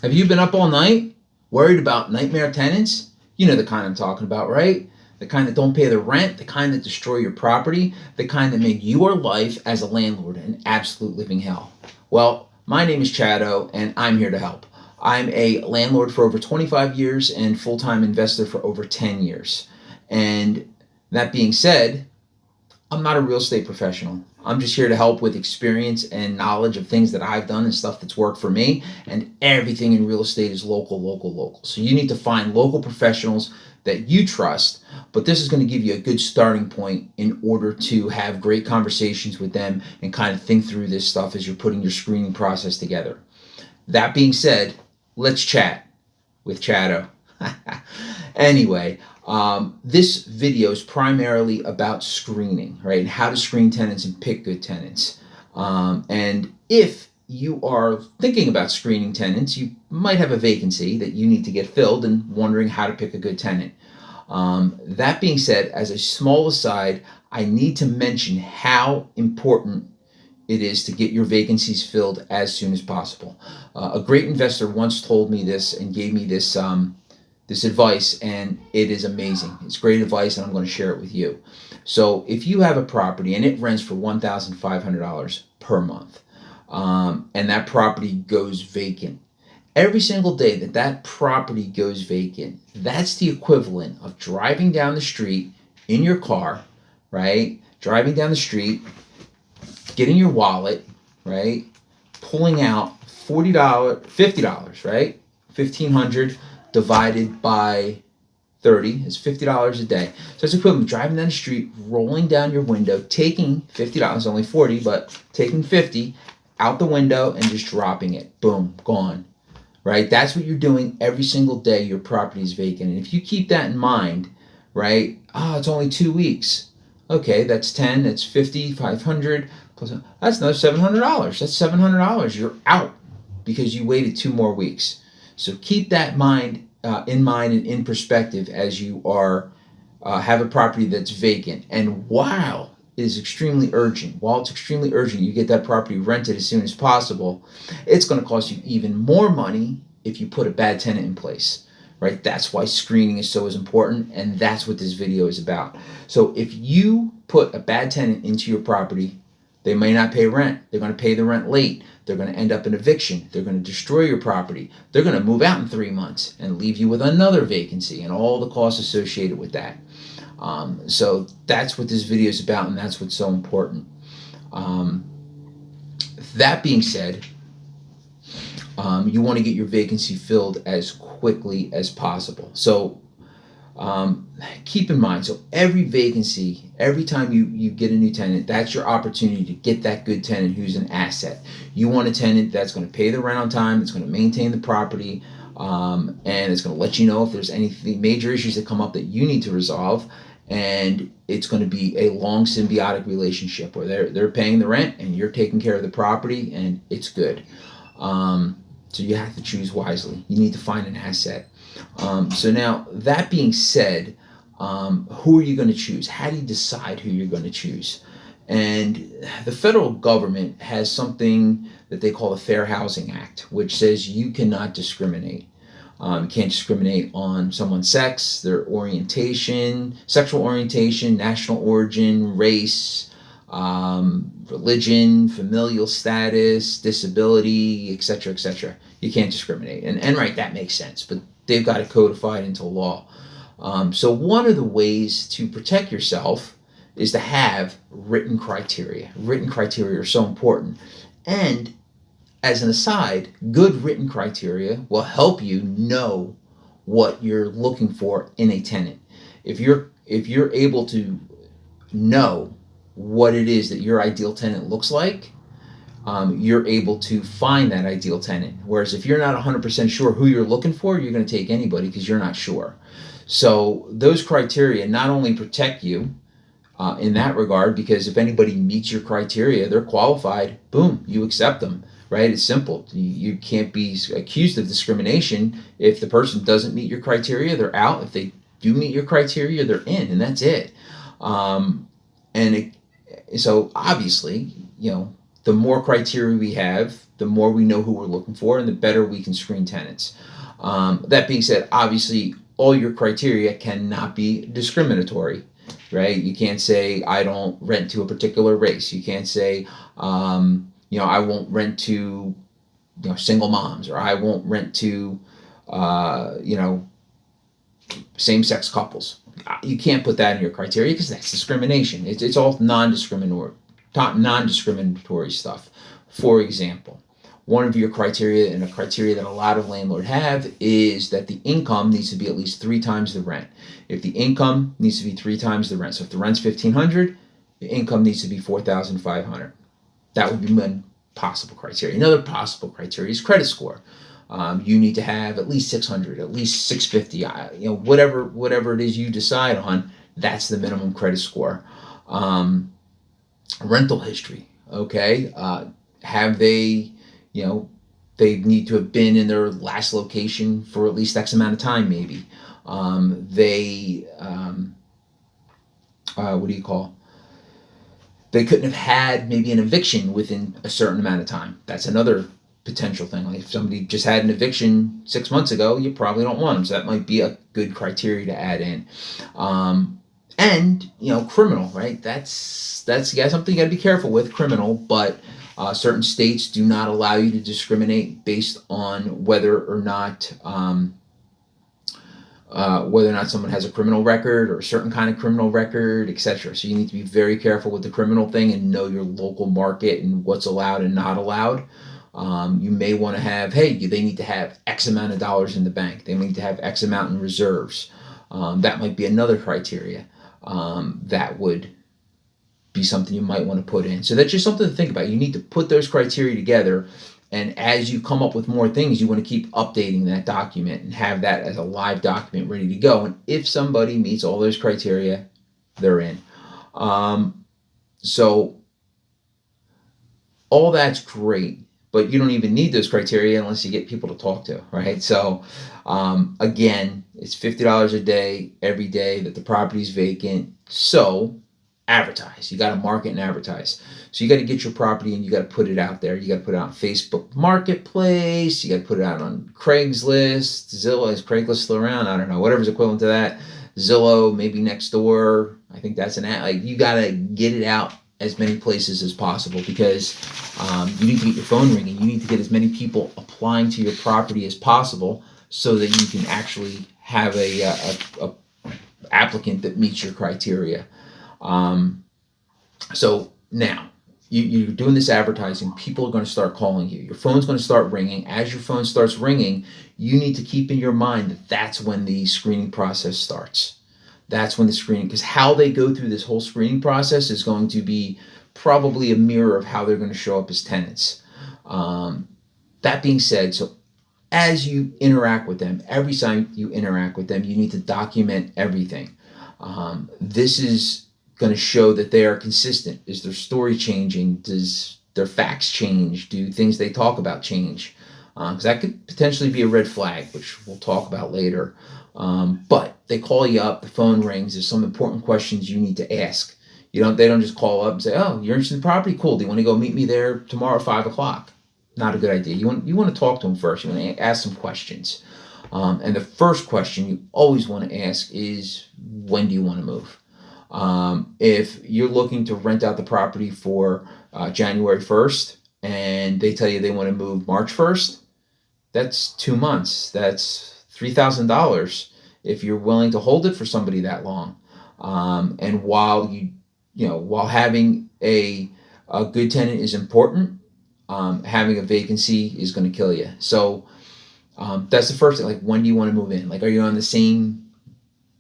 Have you been up all night, worried about nightmare tenants? You know the kind I'm talking about, right? The kind that don't pay the rent, the kind that destroy your property, the kind that make your life as a landlord an absolute living hell. Well, my name is Chado, and I'm here to help. I'm a landlord for over 25 years and full-time investor for over 10 years. And that being said, I'm not a real estate professional. I'm just here to help with experience and knowledge of things that I've done and stuff that's worked for me. And everything in real estate is local, local, local. So you need to find local professionals that you trust. But this is going to give you a good starting point in order to have great conversations with them and kind of think through this stuff as you're putting your screening process together. That being said, let's chat with Chado. Anyway, this video is primarily about screening, right? And how to screen tenants and pick good tenants. And if you are thinking about screening tenants, you might have a vacancy that you need to get filled and wondering how to pick a good tenant. That being said, as a small aside, I need to mention how important it is to get your vacancies filled as soon as possible. A great investor once told me this and gave me this advice, and it is amazing. It's great advice, and I'm going to share it with you. So if you have a property and it rents for $1,500 per month, and that property goes vacant, every single day that that property goes vacant, that's the equivalent of driving down the street in your car, right? Driving down the street, getting your wallet, right? Pulling out $40, $50, right? $1,500 divided by 30 is $50 a day. So it's equivalent to driving down the street, rolling down your window, taking $50, only 40, but taking 50 out the window and just dropping it. Boom, gone. Right? That's what you're doing every single day your property is vacant. And if you keep that in mind, right? It's only 2 weeks. Okay, that's 10, that's 50, 500, plus that's another $700. That's $700. You're out because you waited 2 more weeks. So keep that in mind and in perspective as you are have a property that's vacant. And while it is extremely urgent, you get that property rented as soon as possible, it's going to cost you even more money if you put a bad tenant in place. Right? That's why screening is so important, and that's what this video is about. So if you put a bad tenant into your property, they may not pay rent. They're going to pay the rent late. They're going to end up in eviction. They're going to destroy your property. They're going to move out in 3 months and leave you with another vacancy and all the costs associated with that. So that's what this video is about, and that's what's so important. That being said, you want to get your vacancy filled as quickly as possible. So keep in mind, so every vacancy, every time you get a new tenant, that's your opportunity to get that good tenant who's an asset. You want a tenant that's going to pay the rent on time, that's going to maintain the property, and it's going to let you know if there's any major issues that come up that you need to resolve. And it's going to be a long symbiotic relationship where they're paying the rent and you're taking care of the property, and it's good. So you have to choose wisely. You need to find an asset. So now, that being said, who are you going to choose? How do you decide who you're going to choose? And the federal government has something that they call the Fair Housing Act, which says you cannot discriminate. You can't discriminate on someone's sex, their orientation, sexual orientation, national origin, race, religion, familial status, disability, etc., etc. You can't discriminate. And right, that makes sense, but they've got it codified into law. So one of the ways to protect yourself is to have written criteria. Written criteria are so important. And as an aside, good written criteria will help you know what you're looking for in a tenant. If you're able to know what it is that your ideal tenant looks like, you're able to find that ideal tenant. Whereas if you're not 100% sure who you're looking for, you're going to take anybody because you're not sure. So those criteria not only protect you in that regard, because if anybody meets your criteria, they're qualified, boom, you accept them. Right? It's simple. You can't be accused of discrimination. If the person doesn't meet your criteria, they're out. If they do meet your criteria, they're in, and that's it. So obviously, the more criteria we have, the more we know who we're looking for, and the better we can screen tenants. That being said, obviously, all your criteria cannot be discriminatory, right? You can't say, I don't rent to a particular race. You can't say, I won't rent to, single moms, or I won't rent to, same-sex couples. You can't put that in your criteria because that's discrimination. It's all non-discriminatory stuff. For example, one of your criteria, and a criteria that a lot of landlords have, is that the income needs to be at least 3 times the rent. If the income needs to be 3 times the rent, so if the rent's $1,500, the income needs to be $4,500. That would be one possible criteria. Another possible criteria is credit score. You need to have at least 600, at least 650. Whatever it is you decide on, that's the minimum credit score. Rental history. Okay, have they, they need to have been in their last location for at least X amount of time, maybe. They couldn't have had maybe an eviction within a certain amount of time. That's another potential thing. Like if somebody just had an eviction 6 months ago, you probably don't want them. So that might be a good criteria to add in. And criminal, right? That's something you got to be careful with, criminal. But certain states do not allow you to discriminate based on whether or not someone has a criminal record or a certain kind of criminal record, etc. So you need to be very careful with the criminal thing and know your local market and what's allowed and not allowed. You may want to have, they need to have X amount of dollars in the bank. They need to have X amount in reserves. That might be another criteria that would be something you might want to put in. So that's just something to think about. You need to put those criteria together, and as you come up with more things, you want to keep updating that document and have that as a live document ready to go. And if somebody meets all those criteria, they're in. So all that's great, but you don't even need those criteria unless you get people to talk to, right? So again, it's $50 a day every day that the property's vacant. So advertise. You got to market and advertise. So you got to get your property and you got to put it out there. You got to put it on Facebook Marketplace. You got to put it out on Craigslist. Zillow. Is Craigslist still around? I don't know. Whatever's equivalent to that. Zillow, maybe Nextdoor. I think that's an ad. Like, you got to get it out as many places as possible, because you need to get your phone ringing. You need to get as many people applying to your property as possible so that you can actually have a applicant that meets your criteria. So now you're doing this advertising. People are going to start calling you. Your phone's going to start ringing. As your phone starts ringing, you need to keep in your mind that that's when the screening process starts. That's when the screening, because how they go through this whole screening process is going to be probably a mirror of how they're going to show up as tenants. That being said, so as you interact with them, every time you interact with them, you need to document everything. This is going to show that they are consistent. Is their story changing? Does their facts change? Do things they talk about change? Because that could potentially be a red flag, which we'll talk about later. But they call you up, the phone rings, there's some important questions you need to ask. They don't just call up and say, oh, you're interested in the property? Cool. Do you want to go meet me there tomorrow at 5:00? Not a good idea. You want to talk to them first. You want to ask some questions. And the first question you always want to ask is, when do you want to move? If you're looking to rent out the property for January 1st and they tell you they want to move March 1st, that's 2 months. That's $3,000 if you're willing to hold it for somebody that long. And while while having a good tenant is important, having a vacancy is going to kill you. So that's the first thing. Like, when do you want to move in? Like, are you on the same,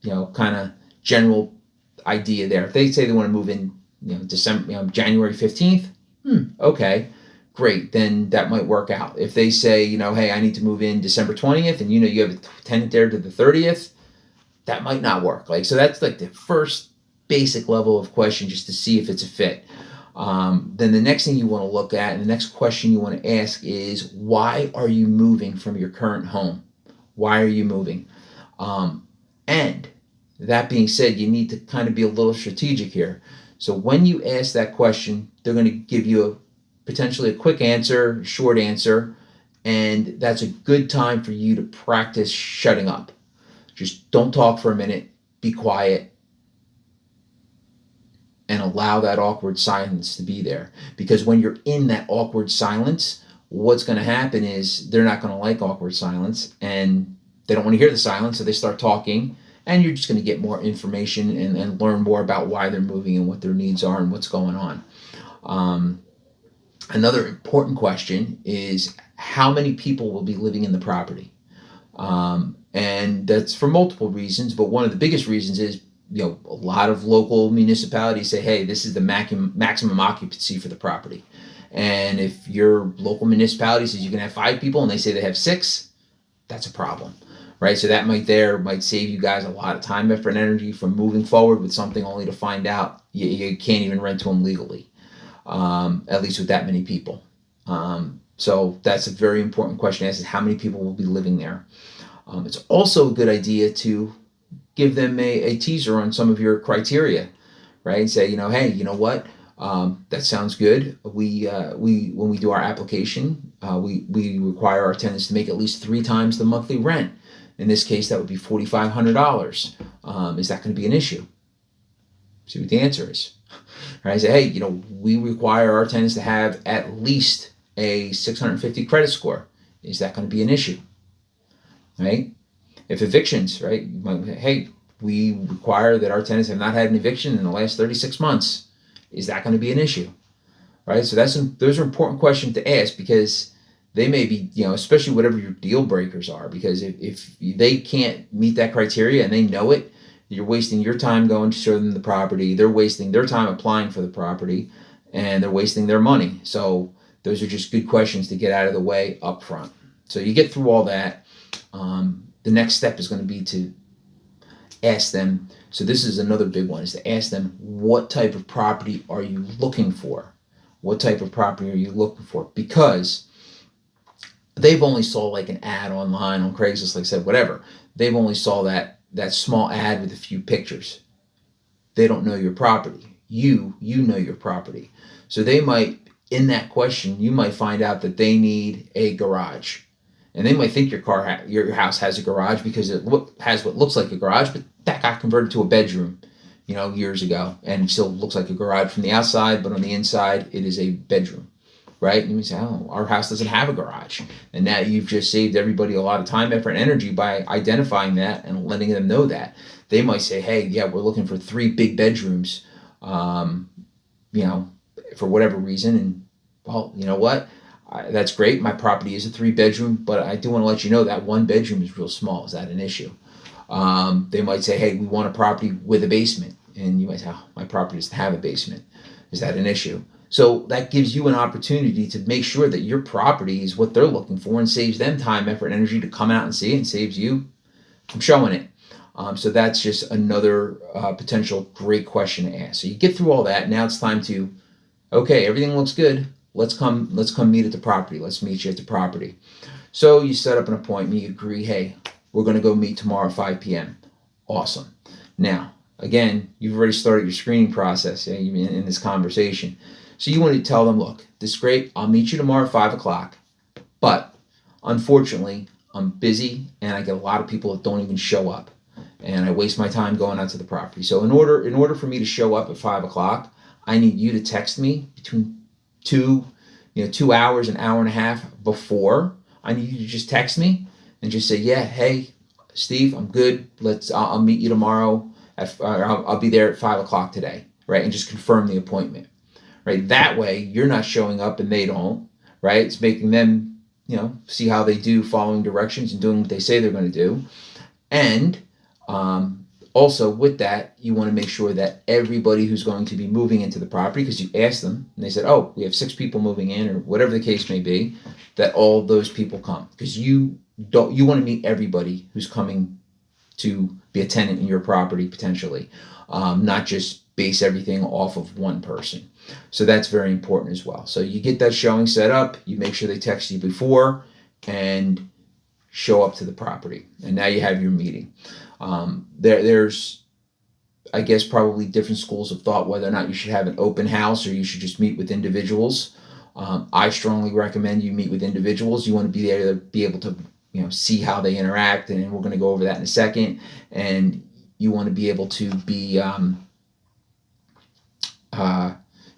kind of general idea there? If they say they want to move in, December, January 15th, okay, great. Then that might work out. If they say, hey, I need to move in December 20th, and you have a tenant there to the 30th, that might not work. Like, so that's like the first basic level of question, just to see if it's a fit. Then the next thing you want to look at, and the next question you want to ask is, why are you moving from your current home? Why are you moving? And that being said, you need to kind of be a little strategic here. So when you ask that question, they're going to give you potentially a quick answer, short answer, and that's a good time for you to practice shutting up. Just don't talk for a minute, be quiet, and allow that awkward silence to be there. Because when you're in that awkward silence, what's going to happen is they're not going to like awkward silence, and they don't want to hear the silence, so they start talking, and you're just going to get more information and learn more about why they're moving and what their needs are and what's going on. Another important question is how many people will be living in the property? And that's for multiple reasons, but one of the biggest reasons is, a lot of local municipalities say, hey, this is the maximum occupancy for the property. And if your local municipality says you can have 5 people and they say they have 6, that's a problem, right? So that might save you guys a lot of time, effort, and energy from moving forward with something only to find out you can't even rent to them legally, at least with that many people. So that's a very important question to ask, is how many people will be living there. It's also a good idea to give them a teaser on some of your criteria, right? Say, hey, you know what? That sounds good. We when we do our application, we require our tenants to make at least 3 times the monthly rent. In this case, that would be $4,500. Is that going to be an issue? See what the answer is. Right? Say, hey, we require our tenants to have at least a 650 credit score. Is that going to be an issue? Right? If evictions, right? You might say, hey, we require that our tenants have not had an eviction in the last 36 months. Is that going to be an issue? Right? So those are important questions to ask, because they may be, especially whatever your deal breakers are, because if they can't meet that criteria and they know it, you're wasting your time going to show them the property. They're wasting their time applying for the property, and they're wasting their money. So those are just good questions to get out of the way up front. So you get through all that. The next step is going to be to ask them. So this is another big one, is to ask them, what type of property are you looking for? What type of property are you looking for? Because they've only saw like an ad online on Craigslist, like I said, whatever. They've only saw that small ad with a few pictures. They don't know your property. You know your property. So they might, in that question, you might find out that they need a garage. And they might think your house has a garage because it has what looks like a garage, but that got converted to a bedroom, years ago, and it still looks like a garage from the outside, but on the inside, it is a bedroom, right? And you say, oh, our house doesn't have a garage. And now you've just saved everybody a lot of time, effort, and energy by identifying that and letting them know that. They might say, hey, yeah, we're looking for 3 big bedrooms, for whatever reason. And, well, you know what? That's great. My property is a 3-bedroom, but I do want to let you know that 1 bedroom is real small. Is that an issue? They might say, hey, we want a property with a basement. And you might say, oh, my property doesn't have a basement. Is that an issue? So that gives you an opportunity to make sure that your property is what they're looking for, and saves them time, effort, and energy to come out and see it, and saves you from showing it. So that's just another potential great question to ask. So you get through all that. Now it's time to, okay, everything looks good. Let's come meet at the property. Let's meet you at the property. So you set up an appointment. You agree, hey, we're going to go meet tomorrow at 5 p.m. Awesome. Now, again, you've already started your screening process in this conversation. So you want to tell them, look, this is great. I'll meet you tomorrow at 5 o'clock. But unfortunately, I'm busy and I get a lot of people that don't even show up. And I waste my time going out to the property. So in order for me to show up at 5 o'clock, I need you to text me between 2 hours, an hour and a half before. I need you to just text me and just say, yeah, hey, Steve, I'm good. I'll meet you tomorrow I'll be there at 5 o'clock today, right? And just confirm the appointment, right? That way you're not showing up and they don't, right? It's making them, see how they do following directions and doing what they say they're going to do. And also with that, you want to make sure that everybody who's going to be moving into the property, because you asked them and they said, oh, we have 6 people moving in, or whatever the case may be, that all those people come, because you want to meet everybody who's coming to be a tenant in your property potentially, not just base everything off of one person. So that's very important as well. So you get that showing set up, you make sure they text you before, and show up to the property. And now you have your meeting. There's, I guess, probably different schools of thought whether or not you should have an open house or you should just meet with individuals. I strongly recommend you meet with individuals. You want to be there to be able to, see how they interact, and we're going to go over that in a second. And you want to be able to be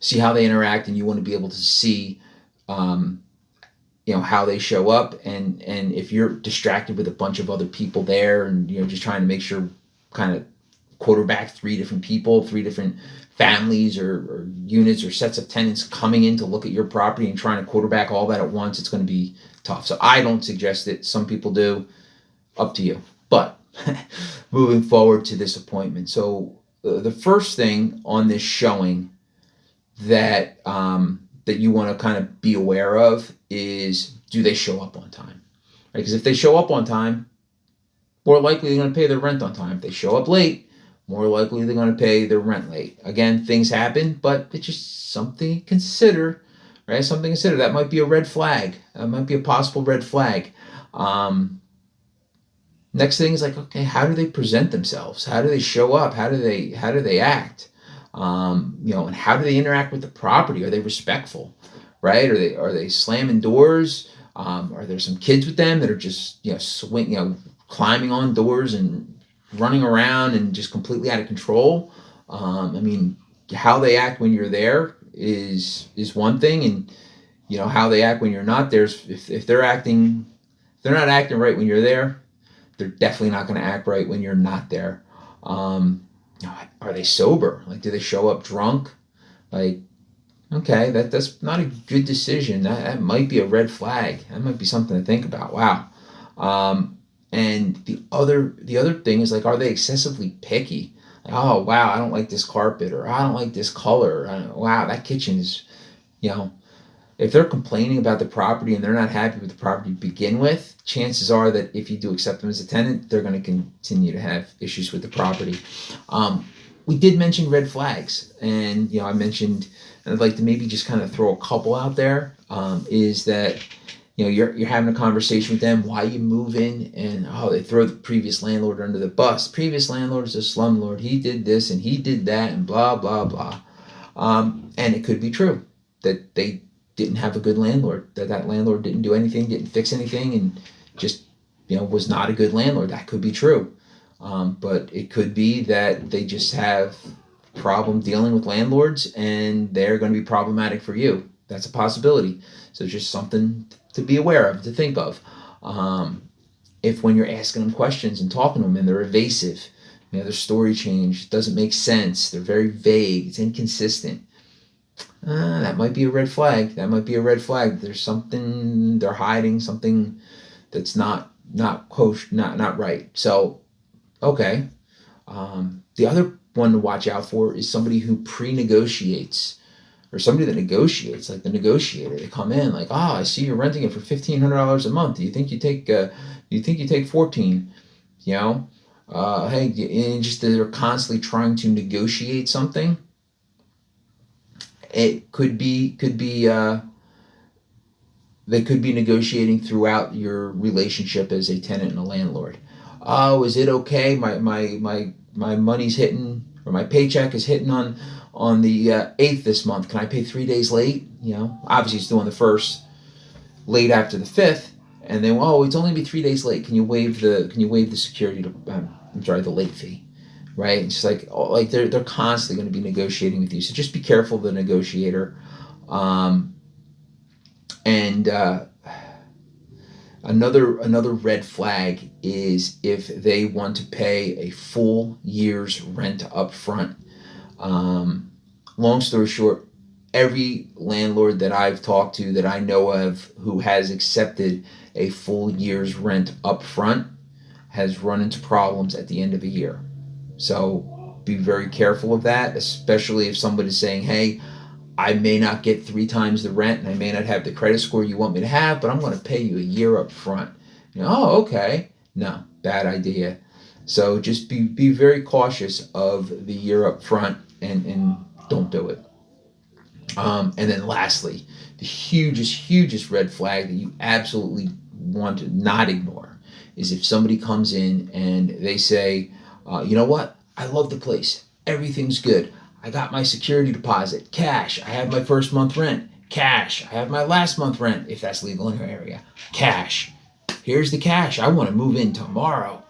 see how they interact, and you want to be able to see um, how they show up, and if you're distracted with a bunch of other people there, and just trying to make sure, kind of quarterback three different people, three different families or units or sets of tenants coming in to look at your property and trying to quarterback all that at once, it's going to be tough. So I don't suggest it. Some people do. Up to you. But moving forward to this appointment, so the first thing on this showing that that you want to kind of be aware of is, do they show up on time? Right? Because if they show up on time, more likely they're going to pay their rent on time. If they show up late, more likely they're going to pay their rent late. Again, things happen, but it's just something to consider, right? Something to consider. That might be a red flag. That might be a possible red flag. Next thing is like, okay, how do they present themselves? How do they show up? How do they act? And how do they interact with the property? Are they respectful, right? Are they slamming doors? Are there some kids with them that are just climbing on doors and running around and just completely out of control? How they act when you're there is one thing, and how they act when you're not there. If they're not acting right when you're there, they're definitely not going to act right when you're not there. Are they sober? Like, do they show up drunk? Like, okay, that's not a good decision. That might be a red flag. That might be something to think about. Wow. And the other thing is, like, are they excessively picky? Like, oh wow, I don't like this carpet, or I don't like this color. Wow, that kitchen is, if they're complaining about the property and they're not happy with the property to begin with, chances are that if you do accept them as a tenant, they're going to continue to have issues with the property. We did mention red flags, and I mentioned, and I'd like to maybe just kind of throw a couple out there. Is that you're having a conversation with them, why you move in, and they throw the previous landlord under the bus. Previous landlord is a slumlord. He did this and he did that and blah blah blah. And it could be true that they didn't have a good landlord, that landlord didn't do anything, didn't fix anything, and just was not a good landlord. That could be true. But it could be that they just have problem dealing with landlords, and they're going to be problematic for you. That's a possibility. So just something to be aware of, to think of. If when you're asking them questions and talking to them and they're evasive, their story change doesn't make sense, they're very vague, it's inconsistent, that might be a red flag. There's something they're hiding, something that's not kosher, not right. So, okay. The other one to watch out for is somebody who pre-negotiates, or somebody that negotiates, like the negotiator. They come in like, I see you're renting it for $1,500 a month. Do you think you take $1,400? And just they're constantly trying to negotiate something. It could be they could be negotiating throughout your relationship as a tenant and a landlord. Oh, is it okay? My money's hitting, or my paycheck is hitting on the 8th this month. Can I pay 3 days late? Obviously it's doing the 1st, late after the 5th, and then it's only be 3 days late. Can you waive the security the late fee? Right? It's like they're constantly going to be negotiating with you. So just be careful of the negotiator. Another red flag is if they want to pay a full year's rent up front. Long story short, every landlord that I've talked to, that I know of, who has accepted a full year's rent up front, has run into problems at the end of a year. So be very careful of that, especially if somebody's saying, hey, I may not get 3 times the rent, and I may not have the credit score you want me to have, but I'm going to pay you a year up front. Okay. No, bad idea. So just be very cautious of the year up front, and don't do it. And then lastly, the hugest red flag that you absolutely want to not ignore is if somebody comes in and they say, you know what? I love the place. Everything's good. I got my security deposit, cash. I have my first month rent. Cash. I have my last month rent, if that's legal in your area. Cash. Here's the cash. I want to move in tomorrow.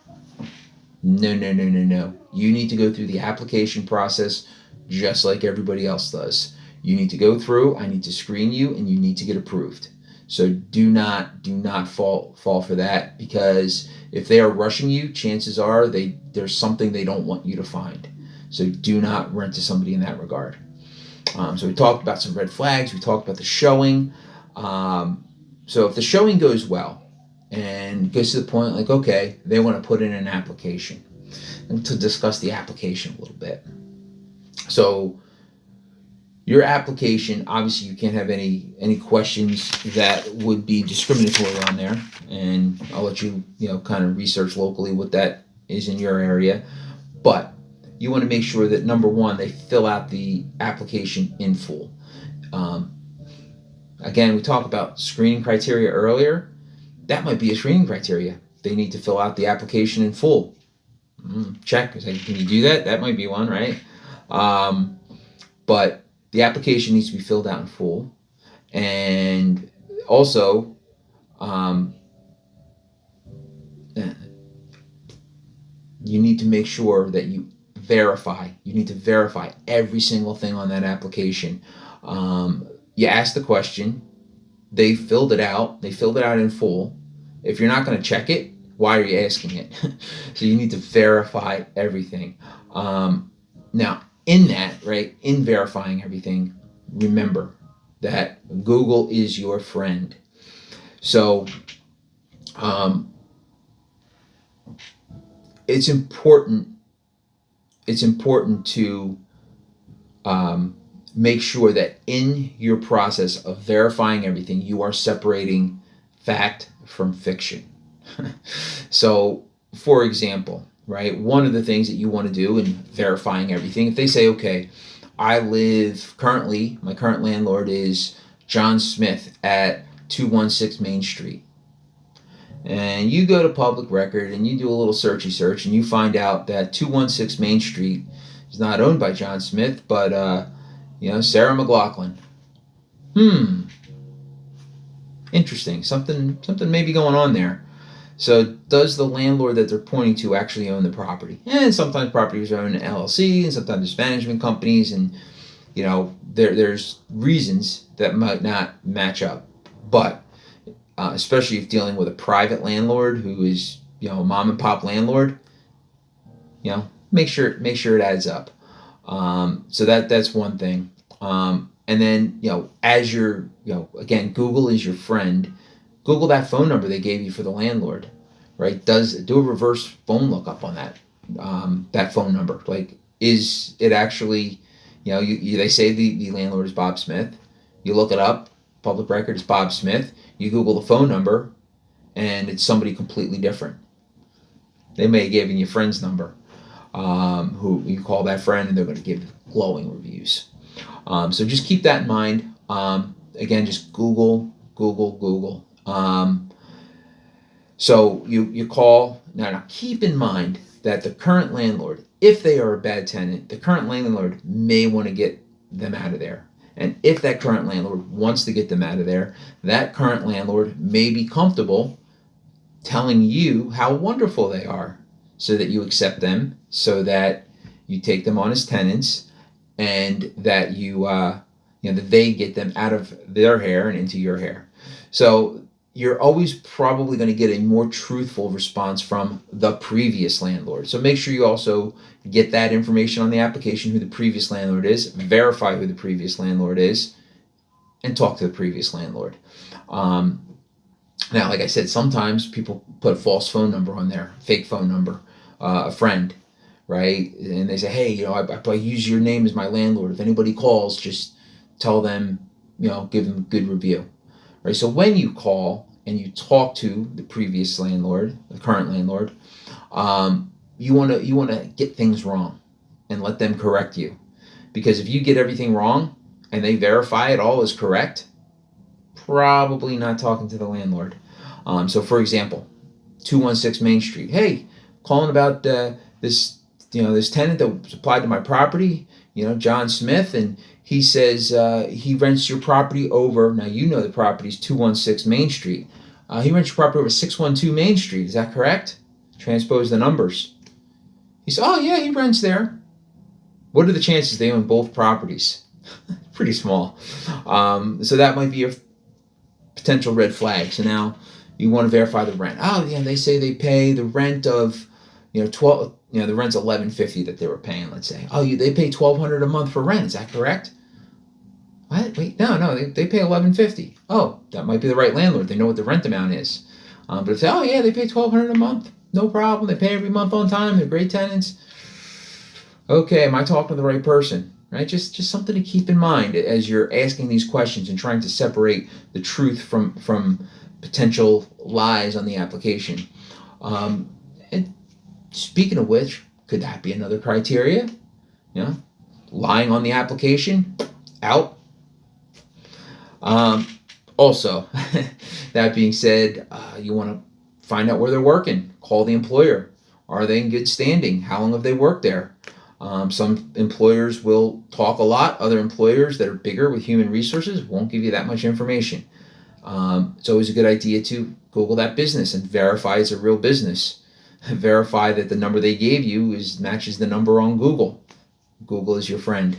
No, no, no, no, no. You need to go through the application process just like everybody else does. You need to go through, I need to screen you, and you need to get approved. So do not fall for that, because if they are rushing you, chances are there's something they don't want you to find. So do not rent to somebody in that regard. So we talked about some red flags. We talked about the showing. So if the showing goes well and gets to the point like, okay, they want to put in an application, and to discuss the application a little bit. So your application, obviously you can't have any questions that would be discriminatory on there, and I'll let you kind of research locally what that is in your area. But you want to make sure that, number one, they fill out the application in full. Again, we talked about screening criteria earlier. That might be a screening criteria. They need to fill out the application in full. Check. Can you do that? That might be one, right? But the application needs to be filled out in full. And also, you need to make sure that you need to verify every single thing on that application. You ask the question, they filled it out in full. If you're not going to check it, why are you asking it? So you need to verify everything. Now, in that, right, in verifying everything, remember that Google is your friend. So it's important to make sure that in your process of verifying everything, you are separating fact from fiction. So, for example, right, one of the things that you want to do in verifying everything, if they say, okay, my current landlord is John Smith at 216 Main Street. And you go to public record and you do a little search and you find out that 216 Main Street is not owned by John Smith, but Sarah McLaughlin. Interesting. Something may be going on there. So does the landlord that they're pointing to actually own the property? And sometimes properties are owned in LLC, and sometimes there's management companies, and there's reasons that might not match up. But especially if dealing with a private landlord who is a mom and pop landlord, make sure it adds up. So that's one thing. And then as you're again, Google is your friend. Google that phone number they gave you for the landlord, right? Do a reverse phone lookup on that phone number. Like, is it actually, they say the landlord is Bob Smith. You look it up, public record is Bob Smith. You Google the phone number, and it's somebody completely different. They may have given you a friend's number, who you call that friend, and they're going to give glowing reviews. So just keep that in mind. Again, just Google. So you call. Now keep in mind that the current landlord, if they are a bad tenant, the current landlord may want to get them out of there. And if that current landlord wants to get them out of there, that current landlord may be comfortable telling you how wonderful they are, so that you accept them, so that you take them on as tenants, and that that they get them out of their hair and into your hair. So you're always probably going to get a more truthful response from the previous landlord. So make sure you also get that information on the application, who the previous landlord is, verify who the previous landlord is, and talk to the previous landlord. Now, like I said, sometimes people put a false phone number on there, fake phone number, a friend, right? And they say, hey, I use your name as my landlord. If anybody calls, just tell them, give them a good review. Right, so when you call and you talk to the previous landlord, the current landlord, you want to get things wrong and let them correct you, because if you get everything wrong and they verify it all is correct, probably not talking to the landlord. So, for example, 216 Main Street. Hey, calling about this tenant that applied to my property, John Smith, and He says he rents your property over, now you know the property is 216 Main Street. He rents your property over 612 Main Street. Is that correct? Transpose the numbers. He said, oh yeah, he rents there. What are the chances they own both properties? Pretty small. So that might be a potential red flag. So now you want to verify the rent. Oh yeah, they say they pay the rent of, 12. The rent's $11.50 that they were paying. Let's say. Oh, they pay $1,200 a month for rent. Is that correct? What? Wait, no, they pay $11.50. Oh, that might be the right landlord. They know what the rent amount is. But if they, oh yeah, they pay $1,200 a month. No problem. They pay every month on time. They're great tenants. Okay, am I talking to the right person? Right? Just something to keep in mind as you're asking these questions and trying to separate the truth from potential lies on the application. And speaking of which, could that be another criteria? Lying on the application, out. Also, that being said, you want to find out where they're working. Call the employer. Are they in good standing? How long have they worked there? Some employers will talk a lot. Other employers that are bigger with human resources won't give you that much information. It's always a good idea to Google that business and verify it's a real business. Verify that the number they gave you matches the number on Google. Google is your friend.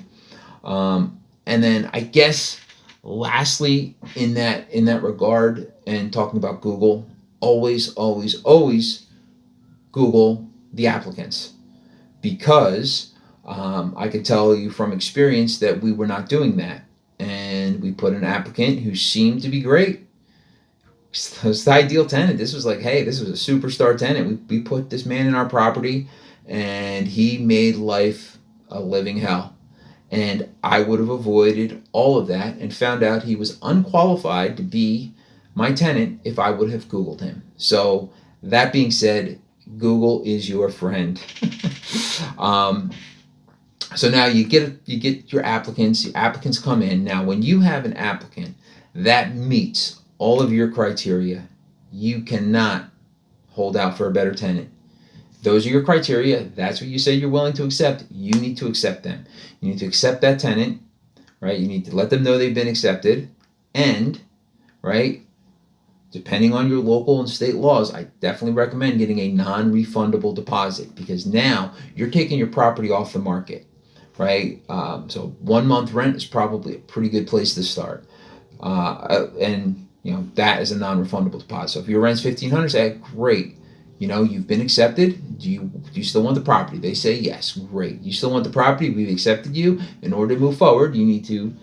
And then I guess lastly in that regard, and talking about Google, always Google the applicants, because I can tell you from experience that we were not doing that, and we put an applicant who seemed to be great. It was the ideal tenant. This was like, hey, this was a superstar tenant. We put this man in our property, and he made life a living hell. And I would have avoided all of that and found out he was unqualified to be my tenant if I would have Googled him. So that being said, Google is your friend. So now you get your applicants. The applicants come in. Now, when you have an applicant that meets all of your criteria, you cannot hold out for a better tenant. Those are your criteria. That's what you say you're willing to accept. You need to accept them. You need to accept that tenant, right? You need to let them know they've been accepted. And, right, depending on your local and state laws, I definitely recommend getting a non-refundable deposit, because now you're taking your property off the market, right? So 1 month rent is probably a pretty good place to start. And that is a non-refundable deposit. So if your rent's $1,500, say, great. You've been accepted. Do you still want the property? They say yes. Great. You still want the property? We've accepted you. In order to move forward, you need to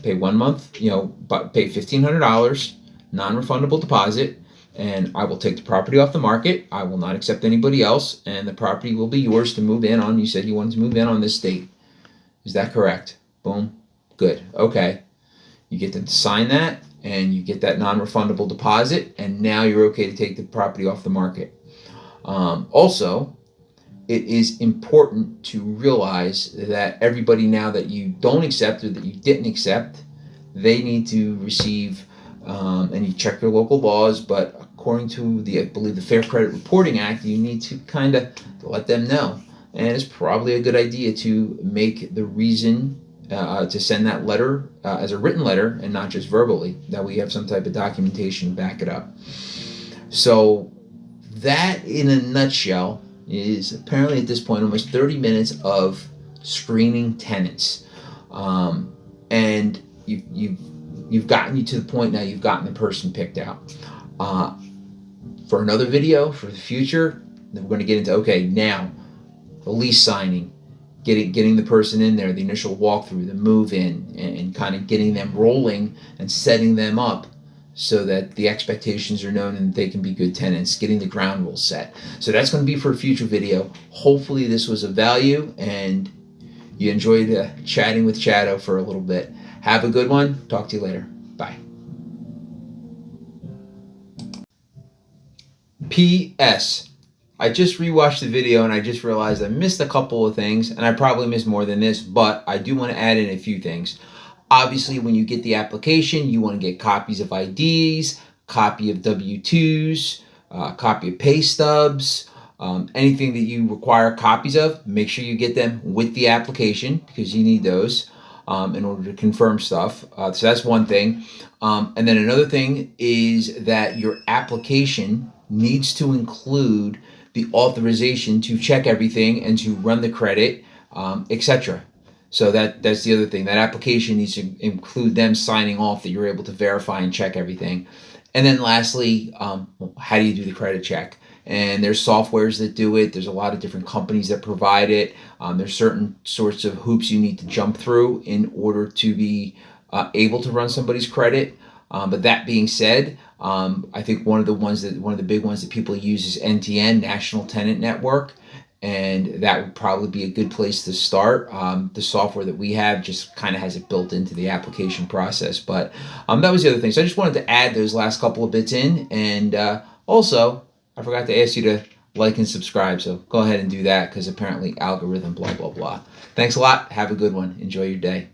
pay 1 month. Pay $1,500, non-refundable deposit, and I will take the property off the market. I will not accept anybody else, and the property will be yours to move in on. You said you wanted to move in on this date. Is that correct? Boom. Good. Okay. You get them to sign that, and you get that non-refundable deposit, and now you're okay to take the property off the market. Also, it is important to realize that everybody now that you don't accept or that you didn't accept, they need to receive, and you check your local laws, but according to I believe the Fair Credit Reporting Act, you need to kind of let them know. And it's probably a good idea to make the reason to send that letter as a written letter and not just verbally, that we have some type of documentation to back it up. So that in a nutshell is apparently at this point almost 30 minutes of screening tenants. And you've gotten you to the point now, you've gotten the person picked out. For another video, for the future, then we're going to get into, okay, now the lease signing, getting the person in there, the initial walkthrough, the move in, and kind of getting them rolling and setting them up so that the expectations are known and they can be good tenants, getting the ground rules set. So that's going to be for a future video. Hopefully this was of value and you enjoyed chatting with Chado for a little bit. Have a good one. Talk to you later. Bye. P.S. I just rewatched the video and I just realized I missed a couple of things, and I probably missed more than this, but I do want to add in a few things. Obviously, when you get the application, you want to get copies of IDs, copy of W-2s, copy of pay stubs, anything that you require copies of. Make sure you get them with the application because you need those. in order to confirm stuff. So that's one thing. And then another thing is that your application needs to include the authorization to check everything and to run the credit, etc. So that's the other thing. That application needs to include them signing off that you're able to verify and check everything. And then lastly, how do you do the credit check? And there's softwares that do it. There's a lot of different companies that provide it. There's certain sorts of hoops you need to jump through in order to be able to run somebody's credit. But that being said, I think one of the big ones that people use is NTN, National Tenant Network, and that would probably be a good place to start. The software that we have just kind of has it built into the application process. But that was the other thing. So I just wanted to add those last couple of bits in, and also I forgot to ask you to like and subscribe. So go ahead and do that because apparently algorithm, blah blah blah. Thanks a lot. Have a good one. Enjoy your day.